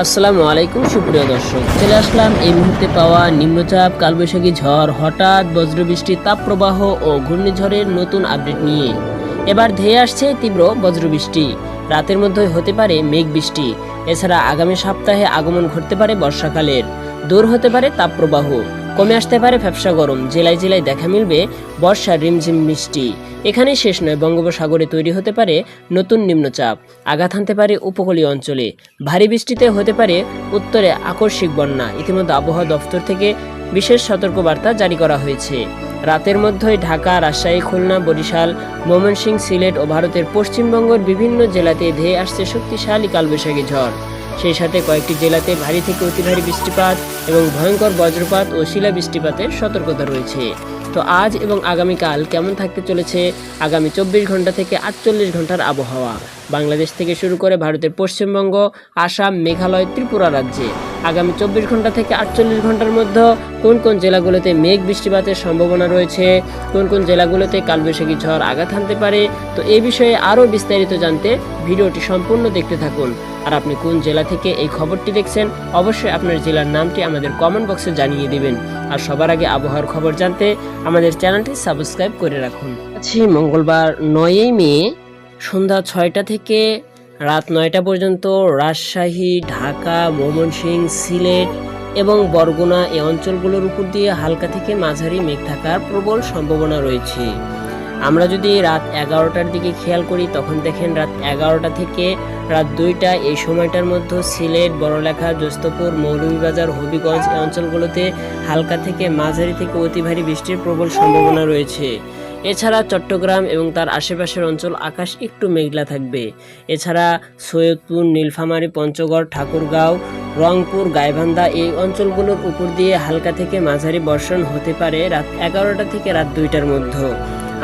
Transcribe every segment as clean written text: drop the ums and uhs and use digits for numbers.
আসসালামু আলাইকুম সুপ্রিয় দর্শক, চলে আসলাম এই মুহূর্তে পাওয়া নিম্নচাপ, কালবৈশাখী ঝড়, হঠাৎ বজ্রবৃষ্টি, তাপপ্রবাহ ও ঘূর্ণিঝড়ের নতুন আপডেট নিয়ে। এবার ধেয়ে আসছে তীব্র বজ্রবৃষ্টি, রাতের মধ্যেই হতে পারে মেঘ বৃষ্টি। এছাড়া আগামী সপ্তাহে আগমন ঘটতে পারে বর্ষাকালের, দূর হতে পারে তাপপ্রবাহ, কমে আসতে পারে ফ্যাপসা গরম, জেলায় জেলায় দেখা মিলবে বর্ষার রিমঝিম মিষ্টি। এখানেই শেষ নয়, বঙ্গোপসাগরে তৈরি হতে পারে নতুন নিম্নচাপ, আঘাত হানতে পারে উপকূলীয় অঞ্চলে, ভারী বৃষ্টিতে হতে পারে উত্তরে আকস্মিক বন্যা। ইতিমধ্যে আবহাওয়া দফতর থেকে বিশেষ সতর্কবার্তা জারি করা হয়েছে। রাতের মধ্যেই ঢাকা, রাজশাহী, খুলনা, বরিশাল, ময়মনসিংহ, সিলেট ও ভারতের পশ্চিমবঙ্গের বিভিন্ন জেলাতে ধেয়ে আসছে শক্তিশালী কালবৈশাখী ঝড়। সেই সাথে কয়েকটি জেলাতে ভারী থেকে অতি ভারী বৃষ্টিপাত এবং ভয়ঙ্কর বজ্রপাত ও শিলা বৃষ্টিপাতের সতর্কতা রয়েছে। তো আজ এবং আগামীকাল কেমন থাকতে চলেছে আগামী 24 ঘন্টা থেকে 48 ঘন্টার আবহাওয়া বাংলাদেশ থেকে শুরু করে ভারতের পশ্চিমবঙ্গ, আসাম, মেঘালয়, ত্রিপুরা রাজ্যে আগামী 24 ঘন্টা থেকে 48 ঘন্টার মধ্যে কোন কোন জেলাগুলোতে মেঘ বৃষ্টিপাতের সম্ভাবনা রয়েছে, কোন কোন জেলাগুলোতে কালবৈশাখী ঝড় আঘাত হানতে পারে, তো এই বিষয়ে আরও বিস্তারিত জানতে ভিডিওটি সম্পূর্ণ দেখতে থাকুন। আর আপনি কোন জেলা থেকে এই খবরটি দেখছেন অবশ্যই আপনার জেলার নামটি আমাদের কমেন্ট বক্সে জানিয়ে দিবেন। আর সবার আগে আবহাওয়ার খবর জানতে আমাদের চ্যানেলটি সাবস্ক্রাইব করে রাখুন। আজকে মঙ্গলবার 9 মে সন্ধ্যা 6টা থেকে রাত 9টা পর্যন্ত রাজশাহী, ঢাকা, ময়মনসিংহ, সিলেট এবং বরগুনা এই অঞ্চলগুলোর উপর দিয়ে হালকা থেকে মাঝারি মেঘ থাকার প্রবল সম্ভাবনা রয়েছে। আমরা যদি রাত 11টার দিকে খেয়াল করি তখন দেখেন রাত 11টা থেকে রাত 2টা এই সময়টার মধ্যে সিলেট, বড়লেখা, জ্যোস্তপুর, মৌলভীবাজার, হবিগঞ্জ এই অঞ্চলগুলোতে হালকা থেকে মাঝারি থেকে অতি ভারী বৃষ্টির প্রবল সম্ভাবনা রয়েছে। এছাড়া চট্টগ্রাম এবং তার আশেপাশের অঞ্চল আকাশ একটু মেঘলা থাকবে। এছাড়া সৈয়দপুর, নীলফামারী, পঞ্চগড়, ঠাকুরগাঁও, রংপুর, গাইবান্ধা এই অঞ্চলগুলোর উপর দিয়ে হালকা থেকে মাঝারি বর্ষণ হতে পারে রাত 11টা থেকে রাত 2টার মধ্যে।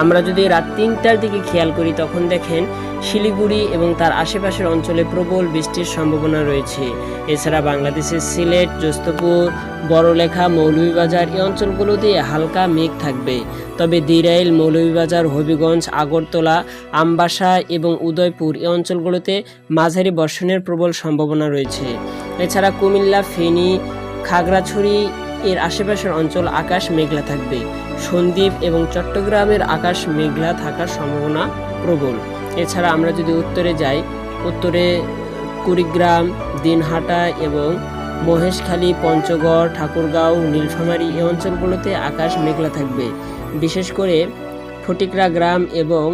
আমরা যদি রাত 3টার দিকে খেয়াল করি তখন দেখেন শিলিগুড়ি এবং তার আশেপাশের অঞ্চলে প্রবল বৃষ্টির সম্ভাবনা রয়েছে। এছাড়া বাংলাদেশের সিলেট, জ্যোস্তপুর, বড়লেখা, মৌলভীবাজার এই অঞ্চলগুলোতে হালকা মেঘ থাকবে। তবে দিরাইল, মৌলভীবাজার, হবিগঞ্জ, আগরতলা, আমবাসা এবং উদয়পুর এই অঞ্চলগুলোতে মাঝারি বর্ষণের প্রবল সম্ভাবনা রয়েছে। এছাড়া কুমিল্লা, ফেনী, খাগড়াছড়ি এর আশেপাশের অঞ্চল আকাশ মেঘলা থাকবে। সন্দ্বীপ এবং চট্টগ্রামের আকাশ মেঘলা থাকার সম্ভাবনা প্রবল। এছাড়া আমরা যদি উত্তরে যাই, উত্তরে কুড়িগ্রাম, দিনহাটা এবং মহেশখালী, পঞ্চগড়, ঠাকুরগাঁও, নীলফামারী এই অঞ্চলগুলোতে আকাশ মেঘলা থাকবে। বিশেষ করে ফটিকরা গ্রাম এবং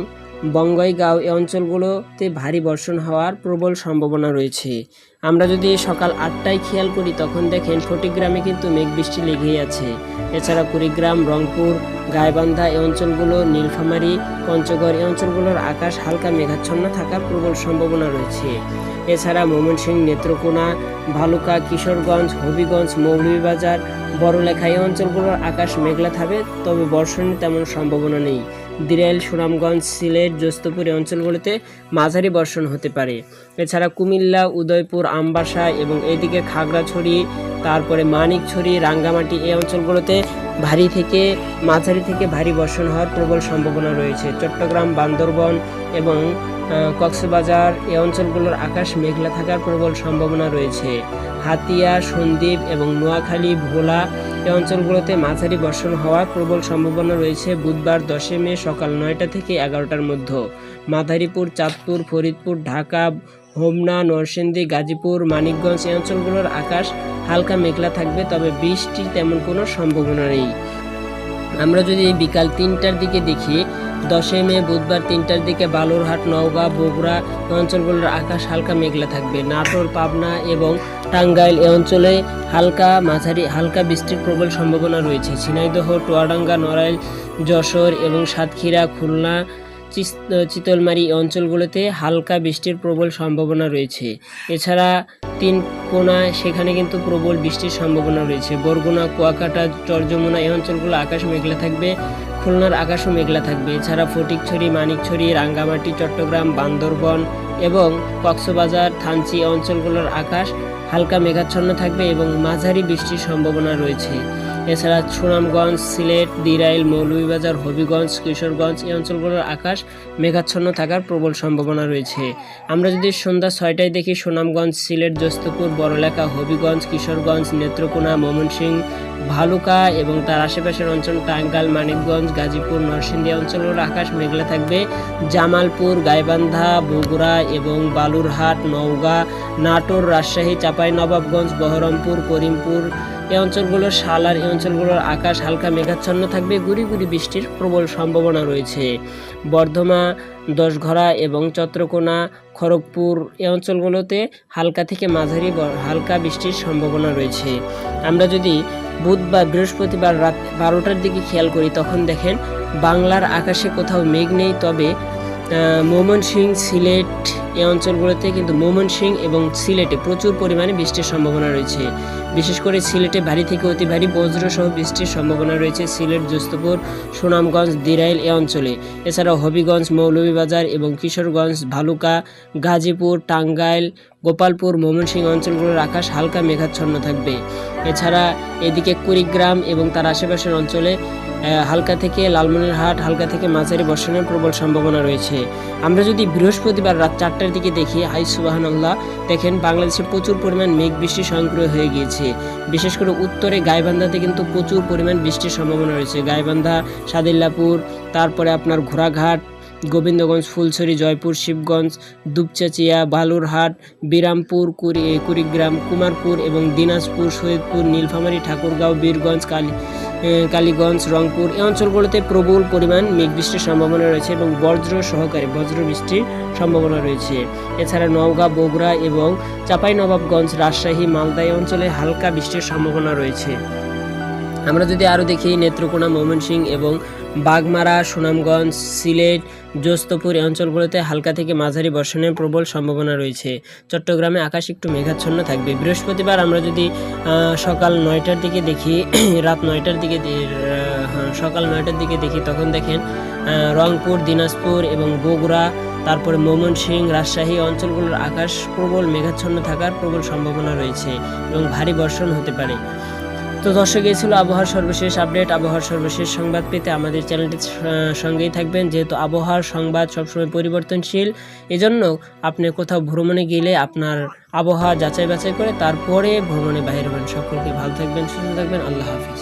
বঙ্গাইগাঁও এই অঞ্চলগুলোতে ভারী বর্ষণ হওয়ার প্রবল সম্ভাবনা রয়েছে। আমরা যদি সকাল 8টায় খেয়াল করি তখন দেখেন ফটিকগ্রামে কিন্তু মেঘ বৃষ্টি লেগেই আছে। এছাড়া কুড়িগ্রাম, রংপুর, গাইবান্ধা এই অঞ্চলগুলো, নীলফামারী, পঞ্চগড় এই অঞ্চলগুলোর আকাশ হালকা মেঘাচ্ছন্ন থাকার প্রবল সম্ভাবনা রয়েছে। এছাড়া ময়মনসিংহ, নেত্রকোনা, ভালুকা, কিশোরগঞ্জ, হবিগঞ্জ, মৌলভীবাজার, বড়লেখা এই অঞ্চলগুলোর আকাশ মেঘলা থাকবে, তবে বর্ষণের তেমন সম্ভাবনা নেই। দিরাইল, সুনামগঞ্জ, সিলেট, জ্যোস্তপুর এই অঞ্চলগুলোতে মাঝারি বর্ষণ হতে পারে। এছাড়া কুমিল্লা, উদয়পুর, আমবাসা এবং এইদিকে খাগড়াছড়ি, তারপরে মানিকছড়ি, রাঙ্গামাটি এই অঞ্চলগুলোতে ভারী থেকে ভারী বর্ষণ হওয়ার প্রবল সম্ভাবনা রয়েছে। চট্টগ্রাম, বান্দরবন এবং কক্সবাজার এই অঞ্চলগুলোর আকাশ মেঘলা থাকার প্রবল সম্ভাবনা রয়েছে। হাতিয়া, সন্দ্বীপ এবং নোয়াখালী, ভোলা এই অঞ্চলগুলোতে মাঝারি বর্ষণ হওয়ার প্রবল সম্ভাবনা রয়েছে বুধবার 10 মে সকাল 9টা থেকে 11টার মধ্যে। মাদারীপুর, চাঁদপুর, ফরিদপুর, ঢাকা, হোমনা, নরসিংদী, গাজীপুর, মানিকগঞ্জ এই অঞ্চলগুলোর আকাশ হালকা মেঘলা থাকবে, তবে বৃষ্টির তেমন কোনো সম্ভাবনা নেই। আমরা যদি বিকাল 3টার দিকে দেখি, 10 মে বুধবার 3টার দিকে বালুরহাট, নওগাঁ, বগুড়া এই অঞ্চলগুলোর আকাশ হালকা মেঘলা থাকবে। নাটোর, পাবনা এবং টাঙ্গাইল এই অঞ্চলে হালকা বৃষ্টির প্রবল সম্ভাবনা রয়েছে। ঝিনাইদহ, চুয়াডাঙ্গা, নড়াইল, যশোর এবং সাতক্ষীরা, খুলনা, চিতলমারি এই অঞ্চলগুলোতে হালকা বৃষ্টির প্রবল সম্ভাবনা রয়েছে। এছাড়া তিনকোনা সেখানে কিন্তু প্রবল বৃষ্টির সম্ভাবনা রয়েছে। বরগুনা, কুয়াকাটা, চরযমুনা এই অঞ্চলগুলো আকাশ মেঘলা থাকবে। খুলনার আকাশও মেঘলা থাকবে। এছাড়া ফটিকছড়ি, মানিকছড়ি, রাঙ্গামাটি, চট্টগ্রাম, বান্দরবন এবং কক্সবাজার, থানচি অঞ্চলগুলোর আকাশ হালকা মেঘাচ্ছন্ন থাকবে এবং মাঝারি বৃষ্টির সম্ভাবনা রয়েছে। এছাড়া সুনামগঞ্জ, সিলেট, দিরাইল, মৌলভীবাজার, হবিগঞ্জ, কিশোরগঞ্জ এই অঞ্চলগুলোর আকাশ মেঘাচ্ছন্ন থাকার প্রবল সম্ভাবনা রয়েছে। আমরা যদি সন্ধ্যা 6টায় দেখি সুনামগঞ্জ, সিলেট, জোস্তপুর, বড়লেখা, হবিগঞ্জ, কিশোরগঞ্জ, নেত্রকোনা, ময়মনসিংহ, ভালুকা এবং তার আশেপাশের অঞ্চল টাঙ্গাইল, মানিকগঞ্জ, গাজীপুর, নরসিংদী অঞ্চলগুলোর আকাশ মেঘলা থাকবে। জামালপুর, গাইবান্ধা, বগুড়া এবং বালুরহাট, নওগাঁ, নাটোর, রাজশাহী, চাঁপাইনবাবগঞ্জ, বহরমপুর, করিমপুর এই অঞ্চলগুলোর সালার এই অঞ্চলগুলোর আকাশ হালকা মেঘাচ্ছন্ন থাকবে। গুড়ি গুড়ি বৃষ্টির প্রবল সম্ভাবনা রয়েছে। বর্ধমান, দশঘরা এবং চন্দ্রকোনা, খড়গপুর এই অঞ্চলগুলোতে হালকা থেকে মাঝারি হালকা বৃষ্টির সম্ভাবনা রয়েছে। আমরা যদি বুধবার, বৃহস্পতিবার রাত 12টার দিকে খেয়াল করি তখন দেখেন বাংলার আকাশে কোথাও মেঘ নেই, তবে ময়মনসিংহ, সিলেট এই অঞ্চলগুলোতে কিন্তু ময়মনসিংহ এবং সিলেটে প্রচুর পরিমাণে বৃষ্টির সম্ভাবনা রয়েছে। বিশেষ করে সিলেটে ভারী থেকে অতি ভারী বজ্রসহ বৃষ্টির সম্ভাবনা রয়েছে সিলেট, জোস্তপুর, সুনামগঞ্জ, দিরাইল এই অঞ্চলে। এছাড়াও হবিগঞ্জ, মৌলভীবাজার এবং কিশোরগঞ্জ, ভালুকা, গাজীপুর, টাঙ্গাইল, গোপালপুর, ময়মনসিংহ অঞ্চলগুলোর আকাশ হালকা মেঘাচ্ছন্ন থাকবে। এছাড়া এদিকে কুড়িগ্রাম এবং তার আশেপাশের অঞ্চলে হালকা থেকে লালমনিরহাট হালকা থেকে মাঝারি বর্ষণের প্রবল সম্ভাবনা রয়েছে। আমরা যদি বৃহস্পতিবার রাত 4টার দিকে দেখি, হাই সুবহানাল্লাহ, দেখেন বাংলাদেশে প্রচুর পরিমাণ মেঘ বৃষ্টি সক্রিয় হয়ে গিয়েছে। বিশেষ করে উত্তরে গাইবান্ধাতে কিন্তু প্রচুর পরিমাণ বৃষ্টির সম্ভাবনা রয়েছে। গাইবান্ধা, সাদিল্লাপুর, তারপরে আপনার ঘোড়াঘাট, গোবিন্দগঞ্জ, ফুলছড়ি, জয়পুর, শিবগঞ্জ, দুপচাচিয়া, বালুরহাট, বিরামপুর, কুড়িগ্রাম, কুমারপুর এবং দিনাজপুর, সৈয়দপুর, নীলফামারী, ঠাকুরগাঁও, বীরগঞ্জ, কালীগঞ্জ, রংপুর এই অঞ্চলগুলোতে প্রবল পরিমাণ মেঘ বৃষ্টির সম্ভাবনা রয়েছে এবং বজ্র বৃষ্টির সম্ভাবনা রয়েছে। এছাড়া নওগাঁ, বগুড়া এবং চাঁপাইনবাবগঞ্জ, রাজশাহী, মালদা এই অঞ্চলে হালকা বৃষ্টির সম্ভাবনা রয়েছে। আমরা যদি আরও দেখি নেত্রকোনা, ময়মনসিংহ এবং বাগমারা, সুনামগঞ্জ, সিলেট, জোস্তপুর এই অঞ্চলগুলোতে হালকা থেকে মাঝারি বর্ষণের প্রবল সম্ভাবনা রয়েছে। চট্টগ্রামে আকাশ একটু মেঘাচ্ছন্ন থাকবে। বৃহস্পতিবার আমরা যদি সকাল 9টার দিকে দেখি, রাত 9টার দিকে সকাল 9টার দিকে দেখি তখন দেখেন রংপুর, দিনাজপুর এবং বগুড়া, তারপরে ময়মনসিংহ, রাজশাহী অঞ্চলগুলোর আকাশ প্রবল মেঘাচ্ছন্ন থাকার প্রবল সম্ভাবনা রয়েছে এবং ভারী বর্ষণ হতে পারে। তো দর্শক, এই ছিল আবহাওয়ার সর্বশেষ আপডেট। আবহাওয়ার সর্বশেষ সংবাদ পেতে আমাদের চ্যানেলটির সঙ্গেই থাকবেন। যেহেতু আবহাওয়ার সংবাদ সবসময় পরিবর্তনশীল, এজন্য আপনি কোথাও ভ্রমণে গেলে আপনার আবহাওয়া যাচাই বাছাই করে তারপরে ভ্রমণে বাইরে হবেন। সকলকে ভালো থাকবেন, সুস্থ থাকবেন। আল্লাহ হাফিজ।